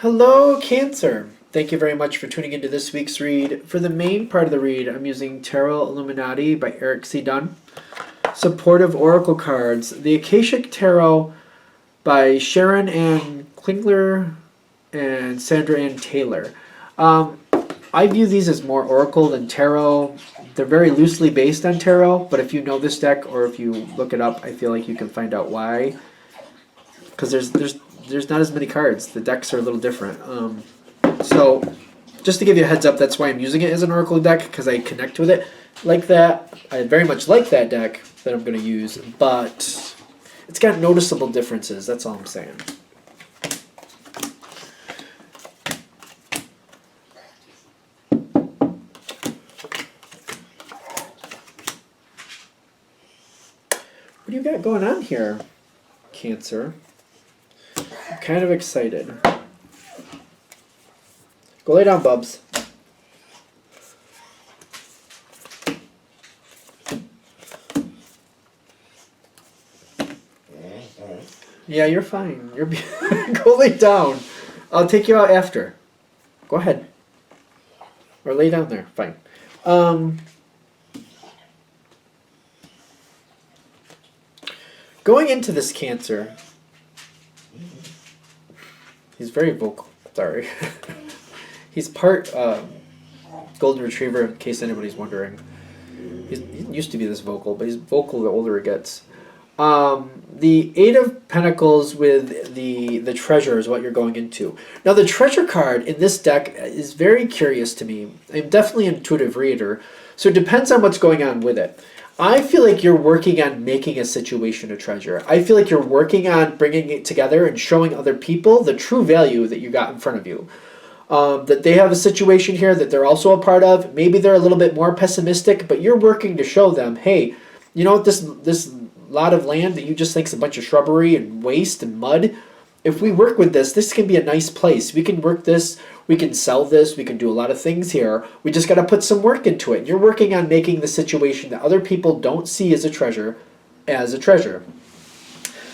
Hello, Cancer. Thank you very much for tuning into this week's read. For the main part of the read, I'm using Tarot Illuminati by Eric C. Dunn. Supportive Oracle cards. The Akashic Tarot by Sharon Ann Klingler and Sandra Ann Taylor. I view these as more Oracle than Tarot. They're very loosely based on Tarot, but if you know this deck or if you look it up, I feel like you can find out why. Because there's not as many cards. The decks are a little different. So just to give you a heads up, that's why I'm using it as an Oracle deck, because I connect with it like that. I very much like that deck that I'm going to use, but it's got noticeable differences. That's all I'm saying. What do you got going on here, Cancer? I'm kind of excited. Go lay down, Bubs. Yeah, you're fine. You're go lay down. I'll take you out after. Go ahead. Or lay down there. Fine. Going into this Cancer, he's very vocal. Sorry. He's part golden retriever, in case anybody's wondering. He used to be this vocal, but he's vocal the older he gets. The Eight of Pentacles with the Treasure is what you're going into. Now, the Treasure card in this deck is very curious to me. I'm definitely an intuitive reader, so it depends on what's going on with it. I feel like you're working on making a situation a treasure. I feel like you're working on bringing it together and showing other people the true value that you got in front of you. That they have a situation here that they're also a part of. Maybe they're a little bit more pessimistic, but you're working to show them, hey, you know what, this lot of land that you just think is a bunch of shrubbery and waste and mud, if we work with this can be a nice place. We can work this, we can sell this, we can do a lot of things here. We just got to put some work into it. You're working on making the situation that other people don't see as a treasure.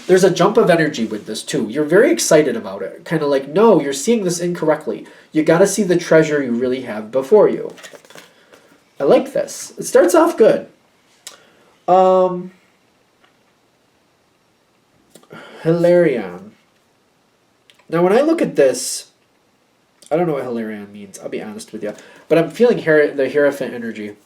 There's a jump of energy with this too. You're very excited about it. Kind of like, no, you're seeing this incorrectly. You got to see the treasure you really have before you. I like this. It starts off good. Hilarion. Now, when I look at this, I don't know what Hilarion means. I'll be honest with you. But I'm feeling the Hierophant energy.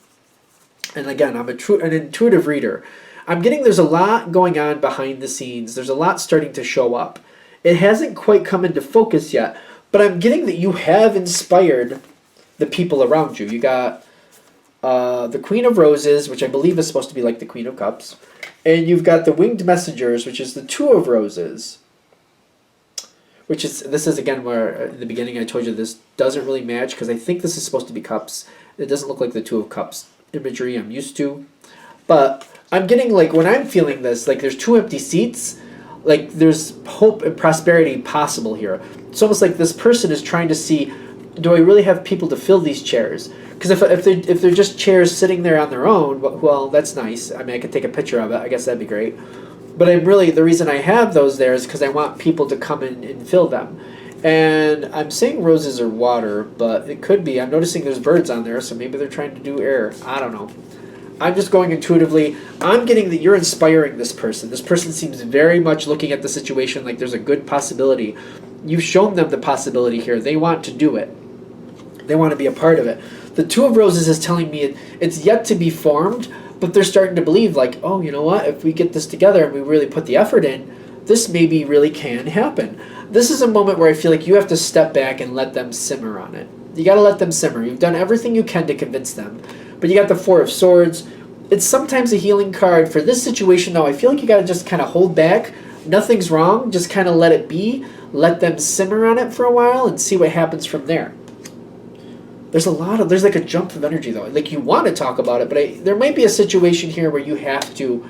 And again, I'm an intuitive reader. I'm getting there's a lot going on behind the scenes. There's a lot starting to show up. It hasn't quite come into focus yet, but I'm getting that you have inspired the people around you. You got the Queen of Roses, which I believe is supposed to be like the Queen of Cups. And you've got the Winged Messengers, which is the Two of Roses. This is again where in the beginning I told you this doesn't really match because I think this is supposed to be cups. It doesn't look like the Two of Cups imagery I'm used to. But I'm getting like when I'm feeling this, like there's two empty seats, like there's hope and prosperity possible here. It's almost like this person is trying to see, do I really have people to fill these chairs? Because if they're just chairs sitting there on their own, well, that's nice. I mean, I could take a picture of it. I guess that'd be great. But the reason I have those there is because I want people to come in and fill them. And I'm saying roses are water, but it could be. I'm noticing there's birds on there, so maybe they're trying to do air. I don't know. I'm just going intuitively. I'm getting that you're inspiring this person. This person seems very much looking at the situation like there's a good possibility. You've shown them the possibility here. They want to do it. They want to be a part of it. The Two of Roses is telling me it's yet to be formed, but they're starting to believe like, oh, you know what? If we get this together and we really put the effort in, this maybe really can happen. This is a moment where I feel like you have to step back and let them simmer on it. You got to let them simmer. You've done everything you can to convince them. But you got the Four of Swords. It's sometimes a healing card. For this situation, though, I feel like you got to just kind of hold back. Nothing's wrong. Just kind of let it be. Let them simmer on it for a while and see what happens from there. There's like a jump of energy, though. Like, you want to talk about it, but there might be a situation here where you have to,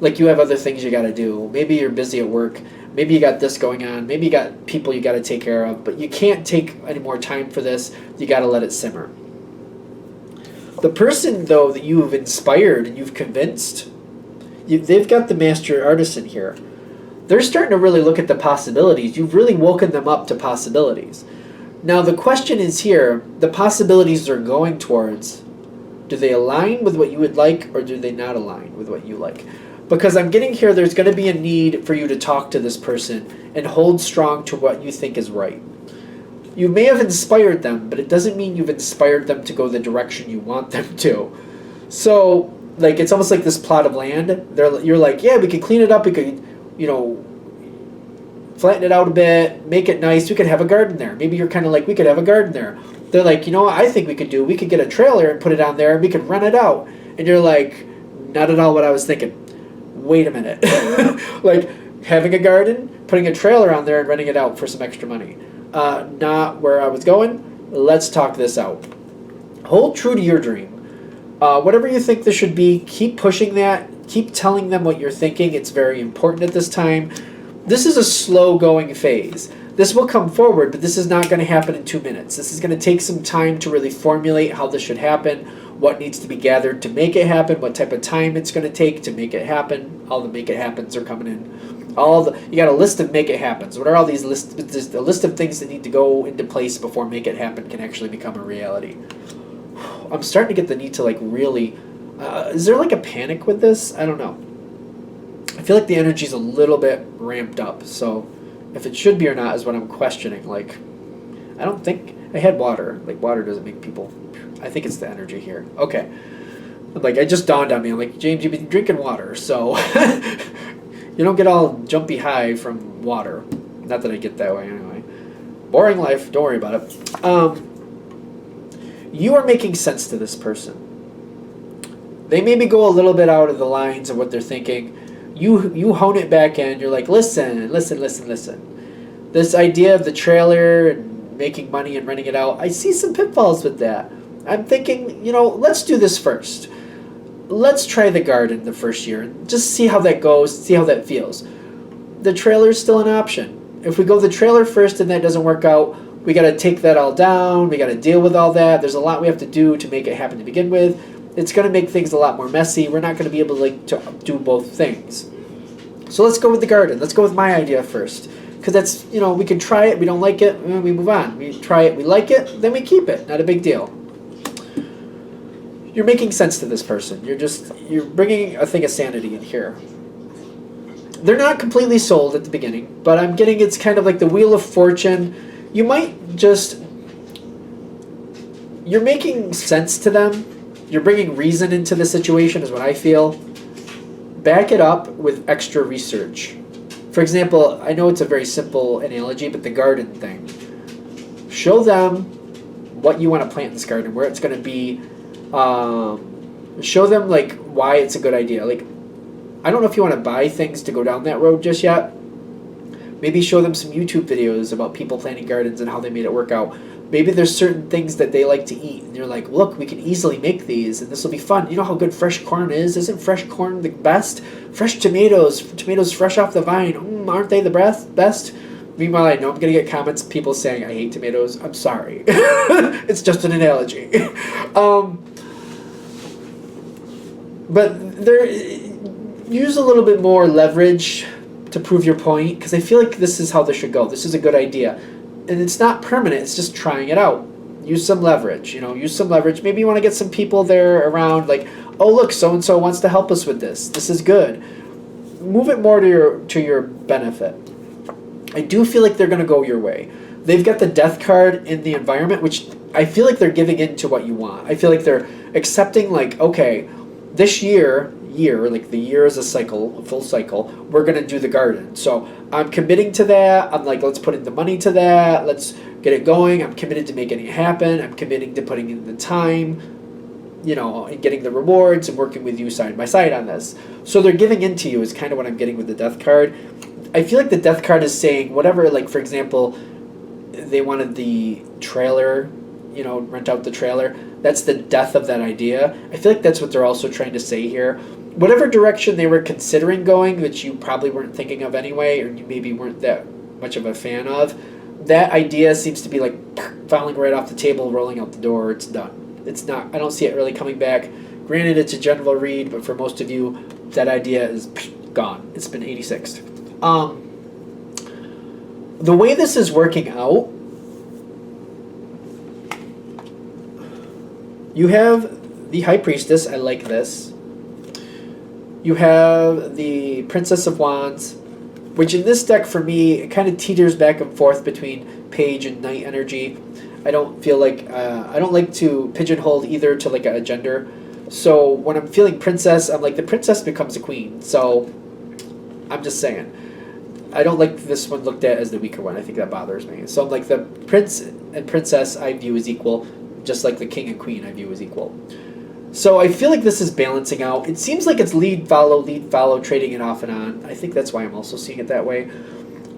like, you have other things you got to do. Maybe you're busy at work. Maybe you got this going on. Maybe you got people you got to take care of. But you can't take any more time for this. You got to let it simmer. The person, though, that you've inspired and you've convinced, they've got the Master Artisan here. they're starting to really look at the possibilities. You've really woken them up to possibilities. Now the question is here, the possibilities they're going towards, do they align with what you would like, or do they not align with what you like? Because I'm getting here, there's going to be a need for you to talk to this person and hold strong to what you think is right. You may have inspired them, but it doesn't mean you've inspired them to go the direction you want them to. So, like, it's almost like this plot of land. You're like, yeah, we could clean it up. We could, flatten it out a bit, make it nice. We could have a garden there. Maybe you're kind of like, we could have a garden there. They're like, you know what I think we could do? We could get a trailer and put it on there, and we could rent it out. And you're like, not at all what I was thinking. Wait a minute. Like, having a garden, putting a trailer on there and renting it out for some extra money. Not where I was going. Let's talk this out. Hold true to your dream. Whatever you think this should be, keep pushing that. Keep telling them what you're thinking. It's very important at this time. This is a slow-going phase. This will come forward, but this is not going to happen in 2 minutes. This is going to take some time to really formulate how this should happen, what needs to be gathered to make it happen, what type of time it's going to take to make it happen. All the make it happens are coming in. You got a list of make it happens. What are all these lists? There's a list of things that need to go into place before make it happen can actually become a reality. I'm starting to get the need to like really. Is there like a panic with this? I don't know. I feel like the energy's a little bit ramped up. So if it should be or not is what I'm questioning. Like, I don't think I had water. Like, water doesn't make people. I think it's the energy here. Okay. Like, it just dawned on me. I'm like, James, you've been drinking water, so. You don't get all jumpy high from water. Not that I get that way anyway. Boring life. Don't worry about it. You are making sense to this person. They maybe go a little bit out of the lines of what they're thinking. You hone it back in. You're like, listen. This idea of the trailer and making money and renting it out, I see some pitfalls with that. I'm thinking, let's do this first. Let's try the garden the first year and just see how that goes, see how that feels. The trailer is still an option. If we go the trailer first and that doesn't work out, we got to take that all down. We got to deal with all that. There's a lot we have to do to make it happen to begin with. It's going to make things a lot more messy. We're not going to be able to do both things. So let's go with the garden. Let's go with my idea first. Because that's, we can try it. We don't like it. We move on. We try it. We like it. Then we keep it. Not a big deal. You're making sense to this person. You're bringing a thing of sanity in here. They're not completely sold at the beginning, but I'm getting it's kind of like the Wheel of Fortune. You're making sense to them. You're bringing reason into the situation is what I feel. Back it up with extra research. For example, I know it's a very simple analogy, but the garden thing. Show them what you want to plant in this garden, where it's going to be. Show them like why it's a good idea. Like, I don't know if you want to buy things to go down that road just yet. Maybe show them some YouTube videos about people planting gardens and how they made it work out. Maybe there's certain things that they like to eat, and you're like, look, we can easily make these, and this will be fun. You know how good fresh corn is? Isn't fresh corn the best? Fresh tomatoes fresh off the vine, aren't they the best? Meanwhile, I know I'm going to get comments, people saying, I hate tomatoes. I'm sorry. It's just an analogy. But use a little bit more leverage to prove your point, because I feel like this is how this should go. This is a good idea. And it's not permanent. It's just trying it out. Use some leverage. Use some leverage. Maybe you want to get some people there around, like, oh, look, so-and-so wants to help us with this. This is good. Move it more to your benefit. I do feel like they're going to go your way. They've got the death card in the environment, which I feel like they're giving in to what you want. I feel like they're accepting, like, okay, this year, like the year is a cycle, a full cycle, we're going to do the garden. So I'm committing to that. I'm like, let's put in the money to that. Let's get it going. I'm committed to making it happen. I'm committing to putting in the time, and getting the rewards and working with you side by side on this. So they're giving in to you is kind of what I'm getting with the death card. I feel like the death card is saying whatever, like, for example, they wanted the trailer, rent out the trailer. That's the death of that idea. I feel like that's what they're also trying to say here. Whatever direction they were considering going, which you probably weren't thinking of anyway, or you maybe weren't that much of a fan of, that idea seems to be like falling right off the table, rolling out the door. It's done. It's not. I don't see it really coming back. Granted, it's a general read, but for most of you, that idea is gone. It's been 86'd. the way this is working out, you have the High Priestess. I like this. You have the Princess of Wands, which in this deck for me, it kind of teeters back and forth between Page and Knight energy. I don't feel like, I don't like to pigeonhole either to like a gender. So when I'm feeling Princess, I'm like, the Princess becomes a Queen. So I'm just saying. I don't like this one looked at as the weaker one. I think that bothers me. So I'm like, the Prince and Princess I view as equal, just like the King and Queen I view as equal. So I feel like this is balancing out. It seems like it's lead, follow, trading it off and on. I think that's why I'm also seeing it that way.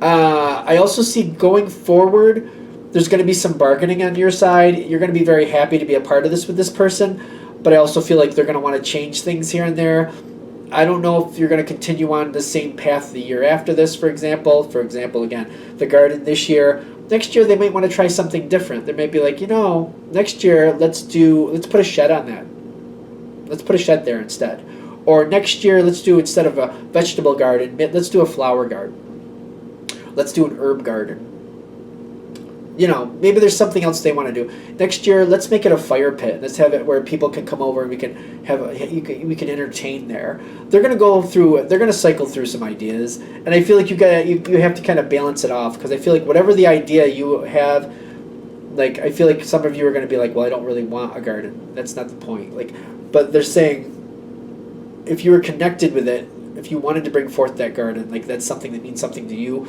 I also see going forward, there's going to be some bargaining on your side. You're going to be very happy to be a part of this with this person, but I also feel like they're going to want to change things here and there. I don't know if you're going to continue on the same path the year after this, for example. For example, again, the garden this year. Next year, they might want to try something different. They might be like, next year, let's put a shed on that. Let's put a shed there instead. Or next year, let's do, instead of a vegetable garden, let's do a flower garden. Let's do an herb garden. Maybe there's something else they want to do. Next year, let's make it a fire pit. Let's have it where people can come over and we can entertain there. They're gonna cycle through some ideas, and I feel like you have to kind of balance it off, because I feel like whatever the idea you have, like I feel like some of you are gonna be like, well, I don't really want a garden. That's not the point. But they're saying, if you were connected with it, if you wanted to bring forth that garden, like that's something that means something to you.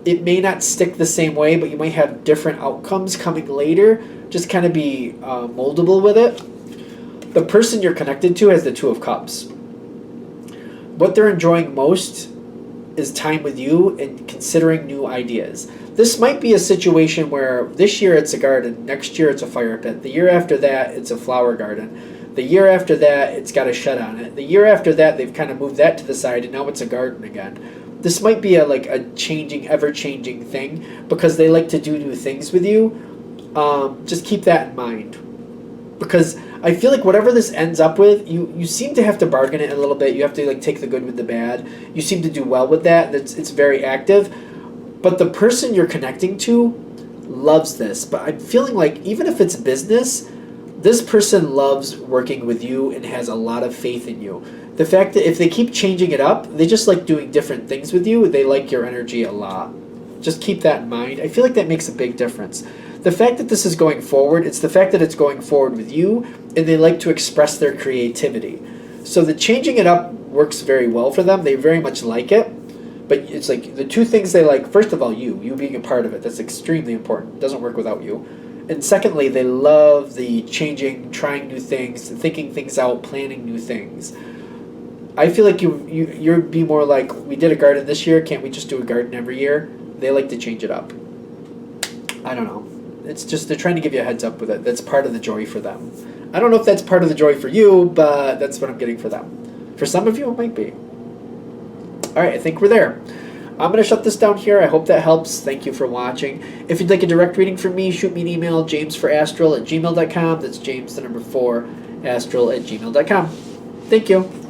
It may not stick the same way, but you might have different outcomes coming later. Just kind of be moldable with it. The person you're connected to has the Two of Cups. What they're enjoying most is time with you and considering new ideas. This might be a situation where this year it's a garden, next year it's a fire pit, the year after that it's a flower garden, the year after that it's got a shed on it, the year after that they've kind of moved that to the side and now it's a garden again. This might be a changing, ever-changing thing because they like to do new things with you. Just keep that in mind. Because I feel like whatever this ends up with, you seem to have to bargain it a little bit. You have to take the good with the bad. You seem to do well with that. It's very active. But the person you're connecting to loves this. But I'm feeling like even if it's business, this person loves working with you and has a lot of faith in you. The fact that if they keep changing it up, they just like doing different things with you. They like your energy a lot. Just keep that in mind. I feel like that makes a big difference. The fact that this is going forward, it's the fact that it's going forward with you, and they like to express their creativity. So the changing it up works very well for them. They very much like it. But it's like the two things they like, first of all, you being a part of it. That's extremely important. It doesn't work without you. And secondly, they love the changing, trying new things, thinking things out, planning new things. I feel like you'd be more like, we did a garden this year, can't we just do a garden every year? They like to change it up. I don't know. It's just they're trying to give you a heads up with it. That's part of the joy for them. I don't know if that's part of the joy for you, but that's what I'm getting for them. For some of you, it might be. All right, I think we're there. I'm going to shut this down here. I hope that helps. Thank you for watching. If you'd like a direct reading from me, shoot me an email, jamesforastral@gmail.com. That's James, the number 4, astral@gmail.com. Thank you.